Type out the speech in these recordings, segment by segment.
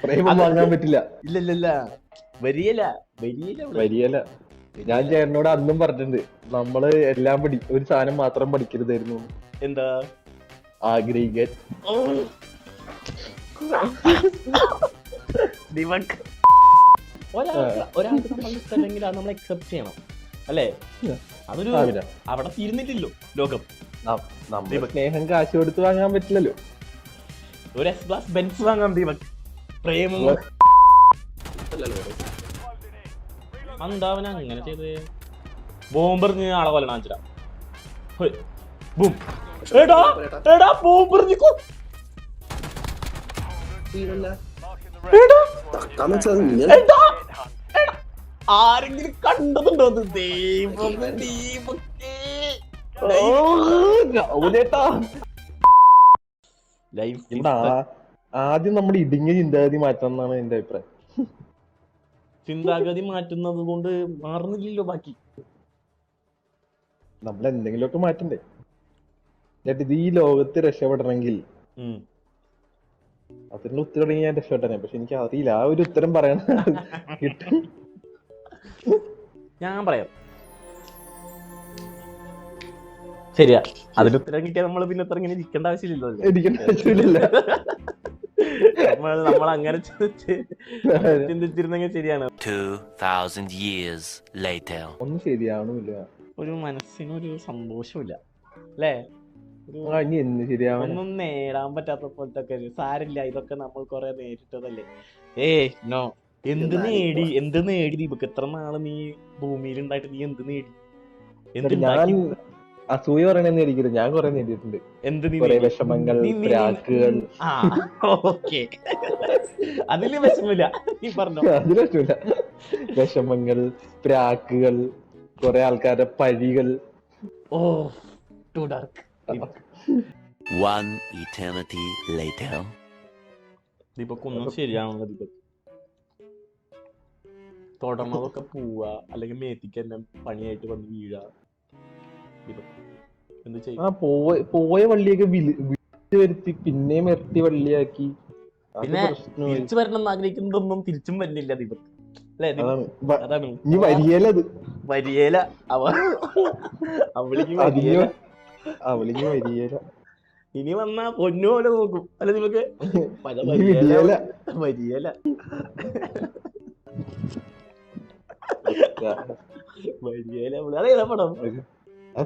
പ്രേമം വാങ്ങാൻ പറ്റില്ല. ഇല്ല വരിയല്ല. ഞാൻ ചേട്ടനോട് അന്നും പറഞ്ഞിട്ടുണ്ട്, നമ്മള് എല്ലാം ഒരു സാധനം മാത്രം പഠിക്കരുതായിരുന്നു. എന്താ? ആഗ്രഹിക്കാൻ. ഒരാൾക്ക് നമ്മൾ ഇഷ്ടമല്ലെങ്കിൽ അത് നമ്മൾ അക്സെപ്റ്റ് ചെയ്യണം, അല്ലേ? അതൊരു അവിടെ തീരുന്നില്ലല്ലോ ലോകം. നമ്മുടെ സ്നേഹം കാശ് കൊടുത്ത് വാങ്ങാൻ പറ്റില്ലല്ലോ. ഒരു എസ് ക്ലാസ് ബെൻസ് വാങ്ങാൻ ദീപക്. പ്രേമം എന്താ അവൻ അങ്ങനെ ചെയ്ത്? ബോംബെറിഞ്ഞ് ആളെ കൊല്ലണം അഞ്ചര. ആരെങ്കിലും കണ്ടതുണ്ടോ? ആദ്യം നമ്മുടെ ഇടുങ്ങിയ ചിന്താഗതി മാറ്റണം എന്നാണ് എന്റെ അഭിപ്രായം. ചിന്താഗതി മാറ്റുന്നത് കൊണ്ട് മാറുന്നില്ലല്ലോ ബാക്കി. നമ്മൾ എന്തെങ്കിലുമൊക്കെ മാറ്റണ്ടേ? എന്നിട്ട് ഇത് ഈ ലോകത്ത് രക്ഷപ്പെടണമെങ്കിൽ അതിനുള്ള ഉത്തരം ഞാൻ രക്ഷപ്പെട്ടനെ. പക്ഷെ എനിക്ക് അറിയില്ല ആ ഒരു ഉത്തരം പറയാൻ കിട്ടും. ഞാൻ പറയാം. ശരിയാ, അതിന് ഉത്തരം കിട്ടിയാൽ നമ്മൾ പിന്നെ അത്ര ഇങ്ങനെ ഇരിക്കേണ്ട ആവശ്യമില്ലല്ലോ. നമ്മൾ അങ്ങനെ ചിന്തിച്ചിരുന്നെങ്കിൽ ശരിയാണ്. 2000 years later. ഒന്നും ശരിയാവണില്ല. ഒരു മനസ്സിനൊരു സന്തോഷമില്ല, അല്ലേ? ഒന്നും നേടാൻ പറ്റാത്ത പോലത്തെ സാരില്ല. ഇതൊക്കെ നമ്മൾ കൊറേ നേരിട്ടതല്ലേ. നോ, എന്ത് നേടി ദീപക്? എത്ര നാള് നീ ഭൂമിയിൽ ഉണ്ടായിട്ട് നീ എന്ത് നേടി? അസൂയ പറയണെന്ന് ഞാൻ കൊറേ നേടിയിട്ടുണ്ട്. എന്ത്? വിഷമങ്ങൾ, പ്രാക്കുകൾ. അതില് വിഷമില്ല, നീ പറഞ്ഞോ. അതിൽ വിഷമില്ല. വിഷമങ്ങൾ, പ്രാക്കുകൾ, കൊറേ ആൾക്കാരുടെ പഴികൾ. Too dark. One eternity later. Deepak ഒന്നും ശരിയാണല്ലോ ദീപക്. തുടർന്നതൊക്കെ പോവാ, അല്ലെങ്കിൽ മേത്തിക്ക് തന്നെ പണിയായിട്ട് വന്ന് വീഴാ. പോയ വള്ളിയൊക്കെ വരുത്തി പിന്നെയും ഇരട്ടി വള്ളിയാക്കി. പിന്നെ തിരിച്ചു വരണം എന്ന് ആഗ്രഹിക്കുന്നതൊന്നും തിരിച്ചും വരുന്നില്ല ദീപക്, അല്ലേ? അതാണ് വരിയേല. അവളിക്ക് വരിയേല. ഇനി വന്നാ പൊന്നു പോലെ നോക്കും, അല്ലെ ദീപക്? വരിയേല. അതേതാ പടം?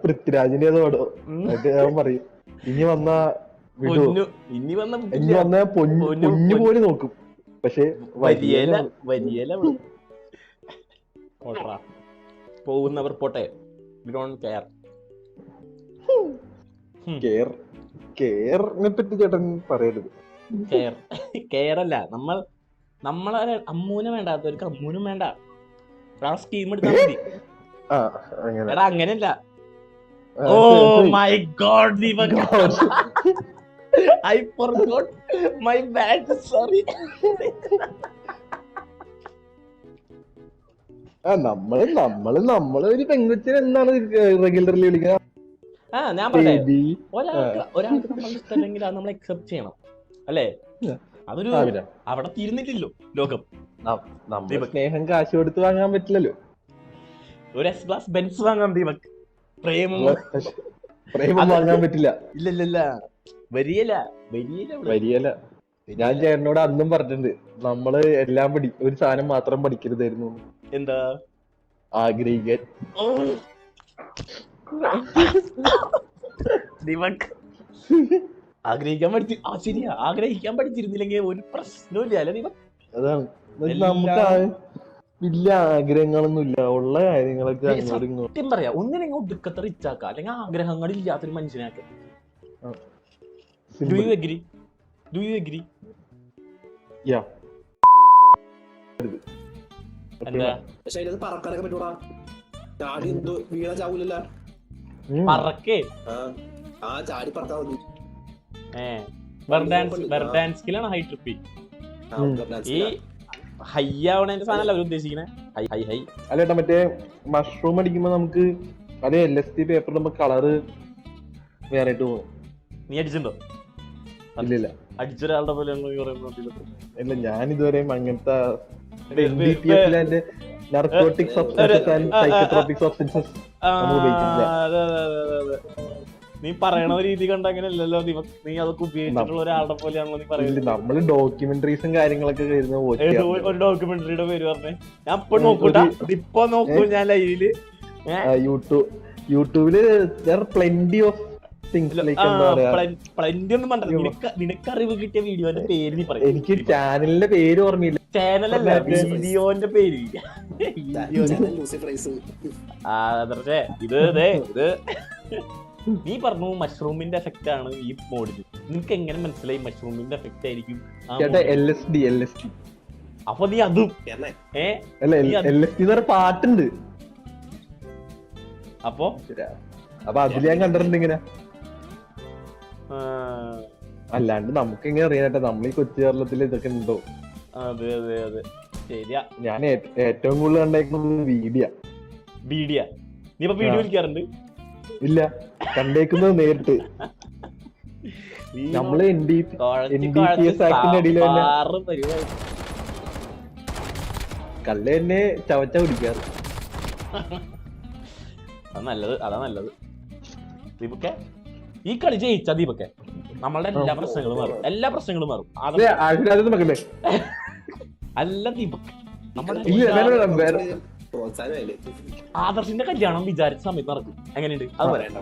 പൃഥ്വിരാജിന്റെ പടം പറയും. ഇനി വന്ന പൊന്നു പോലെ നോക്കും, പക്ഷെ വരിയേല. പോകുന്നവർ പോട്ടെ. കെയറിനെ പറ്റി ചേട്ടൻ പറയരുത്. കെയർ അല്ല, നമ്മളെ അമ്മൂനെ വേണ്ടാത്തവർക്ക് അമ്മൂനും വേണ്ട. സ്കീം എടുത്താൽ മതി. എടാ അങ്ങനെയല്ല. Oh my God, Deepak. I forgot. My bad. Sorry. നമ്മള് ഒരു പെൺകുച്ചിനെ എന്താണ് റെഗുലർലി വിളിക്കുക? ഞാൻ പറയട്ടെ, ഒരാൾക്ക് നമ്മൾ ഇഷ്ടമല്ലെങ്കിൽ അത് നമ്മൾ അക്സെപ്റ്റ് ചെയ്യണം, അല്ലേ? അതൊരു അവിടെ തീരുന്നില്ലല്ലോ ലോകം. നമ്മുടെ സ്നേഹം കാശ് കൊടുത്ത് വാങ്ങാൻ പറ്റില്ലല്ലോ. ഒരു എസ് ക്ലാസ് ബെൻസ് വാങ്ങാൻ ദീപക്. പ്രേമം വാങ്ങാൻ പറ്റില്ല. ഇല്ല വരിയല്ല. ഞാൻ ചേട്ടനോട് അന്നും പറഞ്ഞിട്ടുണ്ട്, നമ്മള് എല്ലാം ഒരു സാധനം മാത്രം പഠിക്കരുതായിരുന്നു. എന്താ? ആഗ്രഹിക്കാൻ. ദീപക് ആഗ്രഹിക്കാൻ പഠിച്ചു. ശരിയാ, ആഗ്രഹിക്കാൻ പഠിച്ചിരുന്നില്ലെങ്കിൽ ഒരു പ്രശ്നമില്ല, അല്ലെ ദീപക്? അതാണ്, നമുക്ക് വലിയ ആഗ്രഹങ്ങളൊന്നും ഇല്ല, ഉള്ള കാര്യങ്ങളൊക്കെ സത്യം പറയാ. ഒന്നിനെങ്കിൽ ഒടുക്കത്തെ റിച്ചാക്ക, അല്ലെങ്കിൽ ആഗ്രഹങ്ങൾ ഇല്ലാത്തൊരു മനുഷ്യനാക്ക. Do you agree? എന്താ പറക്കാനൊക്കെ പറ്റൂടാ? ചാടി എന്തോ വീണ ചാവൂലല്ല. പറക്കേ ചാടി പറക്കാൻ മതി. വെർഡാൻസ്കിലാണ് ഹൈ ട്രിപ്പി. ഈ ഹൈ ആവണേന്റെ സാധനമല്ല അവർ ഉദ്ദേശിക്കണേ. ഹൈ അല്ലേട്ടാ, മറ്റേ മഷ്റൂം അടിക്കുമ്പോ നമുക്ക് അതേ LSD പേപ്പറിൽ നമുക്ക് കളറ് വേറെ ആയിട്ട് പോകും. നീ അടിച്ചിട്ടുണ്ടോ? ഇല്ലില്ല അടിച്ചൊരാളുടെ പോലെയാണോ ഈ പറയുന്നത്? ഇല്ല, ഞാൻ ഇതുവരെയും അങ്ങനത്തെ NDPS narcotic substances and psychotropic substances നീ പറയണ രീതി കണ്ട അങ്ങനെയല്ലല്ലോ, നീ അതൊക്കെ ഉപയോഗിച്ചിട്ടുള്ള ഒരാളുടെ പോലെയാണല്ലോ നീ പറയുന്നത്. നമ്മള് ഡോക്യുമെന്ററീസും കാര്യങ്ങളൊക്കെ ഒരു ഡോക്യുമെന്ററിയുടെ പേര് പറഞ്ഞേ. ഞാൻ ഇപ്പൊ നോക്കൂട്ടാ, ഇപ്പൊ നോക്കൂ ഞാൻ ലൈവില്. യൂട്യൂബില് പ്ലെന്റി ഓഫ് തിങ്സ് ലൈക്ക് എന്താ പറയാ, പ്ലെന്റി ഒന്നും പറഞ്ഞ നിനക്ക് അറിവ് കിട്ടിയ വീഡിയോന്റെ പേര് നീ പറയും. എനിക്ക് ചാനലിന്റെ പേര് ഓർമ്മയില്ല. ചാനലല്ല, വീഡിയോന്റെ പേര്. ഇത് നീ പറഞ്ഞു മഷ്റൂമിന്റെ എഫക്റ്റ് ആണ് ഈ മോഡിന്. നിനക്ക് എങ്ങനെ മനസ്സിലായി മഷ്റൂമിന്റെ എഫക്റ്റ് ആയിരിക്കും? LSD. അപ്പൊ നീ അതും LSD പാട്ടുണ്ട്. അപ്പൊ അതില് ഞാൻ കണ്ടിട്ടുണ്ട് ഇങ്ങനെ. അല്ലാണ്ട് നമുക്ക് എങ്ങനെ അറിയാനായിട്ട് നമ്മൾ ഈ കൊച്ചു കേരളത്തിൽ ഇതൊക്കെ ഉണ്ടോ? അതെ അതെ അതെ ശരിയാ. ഞാൻ ഏറ്റവും കൂടുതൽ കണ്ടേക്കുന്നത് വീഡിയോ. നീ ഇപ്പൊ വീഡിയോ വിളിക്കാറുണ്ട്? ഇല്ല, കണ്ടേക്കുന്നത് നേരിട്ട്. നമ്മള് NDPS ആക്ടിന്റെ അടിയിൽ കല്ല് തന്നെ ചവച്ച കുടിക്കാറ്. അതാ നല്ലത്. ദീപക്കെ ഈ കളി ജയിച്ച ദീപക്കെ നമ്മളുടെ എല്ലാ പ്രശ്നങ്ങളും മാറും. അല്ല ദീപക്, ആദർശിന്റെ കല്യാണം വിചാരിച്ച സമയത്ത് നടക്കും. എങ്ങനെയുണ്ട് അത് പറയാം.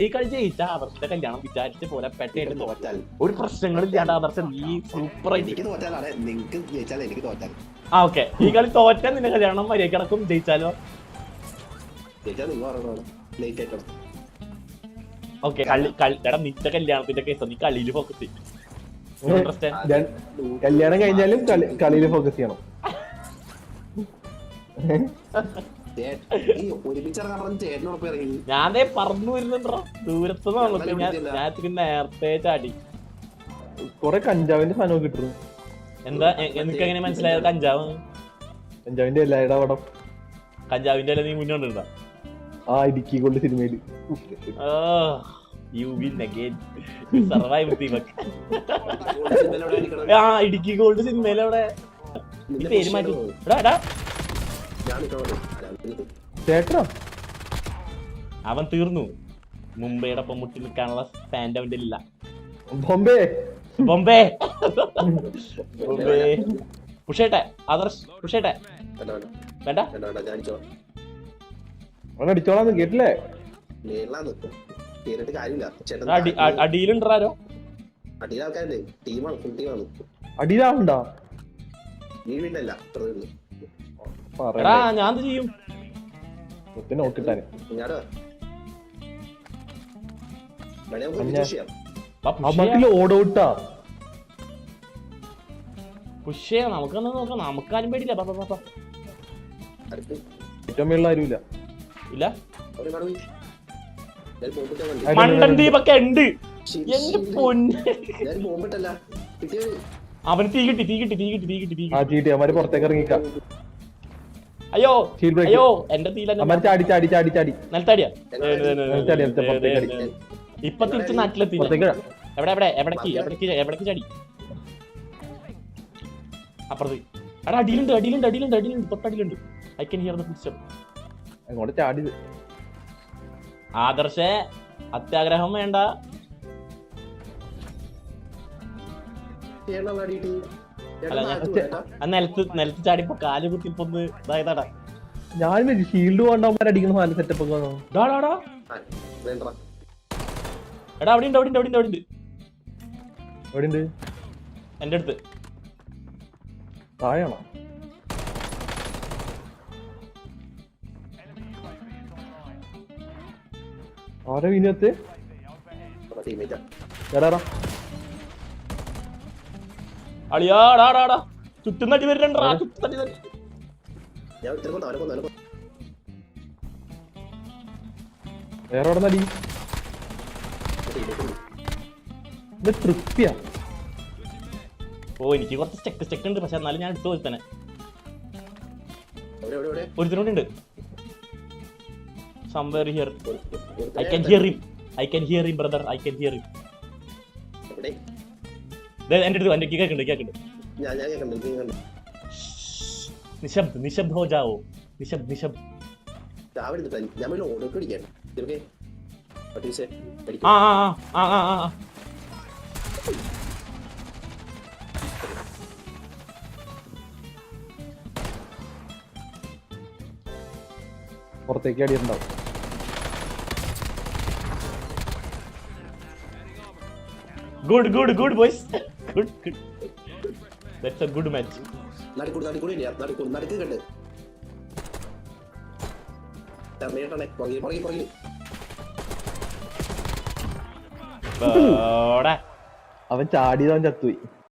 ഈ കളി ജയിച്ച ആദർശിന്റെ കല്യാണം വിചാരിച്ച പോലെ പെട്ടെന്ന് തോറ്റാൽ ഒരു പ്രശ്നങ്ങളില്ലാണ്ട് ആദർശൻ നീ സൂപ്പർ ആയിട്ട്. ഓക്കെ, ഈ കളി തോറ്റാൽ നിന്റെ കല്യാണം മര്യാദ കിടക്കും. ജയിച്ചാലോ? ഓക്കെ, എടാ നിന്റെ കല്യാണത്തിന്റെ കേസ് നീ കളിയിൽ ഫോക്കസ് ചെയ്യും. കല്യാണം കഴിഞ്ഞാലും കളിയിൽ ഫോക്കസ് ചെയ്യണം. ഞാൻ പറഞ്ഞു വരുന്നുണ്ടോ ദൂരത്ത് ഞാൻ ഇത്തിരി നേരത്തെ ചാടി. കൊറേ കഞ്ചാവിന്റെ സാധനം കിട്ടുന്നു. എന്താ എനിക്ക് എങ്ങനെ മനസ്സിലായത് കഞ്ചാവിന്റെ എല്ലായുടെ പടം? കഞ്ചാവിന്റെ അല്ല നീ മുന്നോട്ടുണ്ടാ? ഇടുക്കി ഗോൾഡ് സിനിമയില്. ഇടുക്കി ഗോൾഡ് സിനിമയിലവിടെ പേര് മാറ്റി. ചേട്ടാ അവൻ തീർന്നു. മുംബൈയുടെ ഒപ്പം മുട്ടി നിൽക്കാനുള്ള സ്റ്റാൻഡ് അവന്റെ ഇല്ല. ബോംബെ പുഷേട്ടെ ആദർശ്, പുഷേട്ടെ വേണ്ട. അടിച്ചോളാന്ന് കേട്ടില്ലേ? അടിയിലുണ്ടോ? അടിയിലാളുണ്ടോ? എടാ ഞാൻ എന്ത് ചെയ്യും? നോക്കിട്ടാണ് ഓടോട്ടാ പുഷ് ചെയ്യാം. നമുക്കൊന്ന് നോക്കാം. നമുക്കാരും പേടിയില്ല. ഏറ്റവും മേളിൽ ആരുമില്ല. ഇല്ല, മണ്ടൻ ദീപൊക്കെ ഉണ്ട്. എന്റെ പൊന്ന്, അവന് തീ കിട്ടി. പുറത്തേക്ക് ഇറങ്ങിക്ക. അയ്യോ അയ്യോ, എന്റെ ചാടി നിലത്തടിയാ. ഇപ്പൊ തിരിച്ച് നാട്ടിലെത്തി. എവിടേക്ക് ചാടി? അപ്പുറത്ത്. എടാ അടിയിലുണ്ട്, തൊട്ടടിയിലുണ്ട്. I can hear the footstep. അങ്ങോട്ട് ചാടി. ആദർശേ, അത്യാഗ്രഹം വേണ്ട. നിലത്ത് ചാടിപ്പോ കാല് കുത്തിപ്പോ ഇതായതാടാ. ഞാൻ ഷീൽഡ് കൊണ്ടവന്മാർ അടിക്കുന്ന നല്ല സെറ്റപ്പ് ഒക്കെ. എടാ അവിടെ ഉണ്ട്. എന്റെ അടുത്ത് താഴെയാണോ? ആരാ വിനത്തെ? അളിയാടാടാ ചുറ്റുന്നടി വരുന്നുണ്ടാ. വേറെ നടി തൃപ്തിയാ. എനിക്ക് കുറച്ച് സ്റ്റെക്ക് ഉണ്ട്. പക്ഷെ എന്നാലും ഞാൻ എടുത്തു പോയി തന്നെ. ഒരുത്തനോടുണ്ട്. Somewhere here. I can hear him, brother. I can hear him. എന്റെ അടുത്ത് എന്റെ കേക്കുണ്ട് ഞാൻ കേൾക്കണ്ട നീ കണ്ടു നിശബ്ദ ഹോ ജാവോ നിശബ്ദ രാവിലെ ഞാൻ ഓർഡർ പിടിക്കാൻ ഓക്കെ ആ പുറത്തേക്ക് അടിയുണ്ടാവും. good boys good that's a good match നടുക്കൂടി നടുക്ക് കണ്ട് ടെർമിനേറ്ററാണ് പുറകിൽ ബോടാ അവൻ ചാടിയതവൻ ചത്തുപോയി.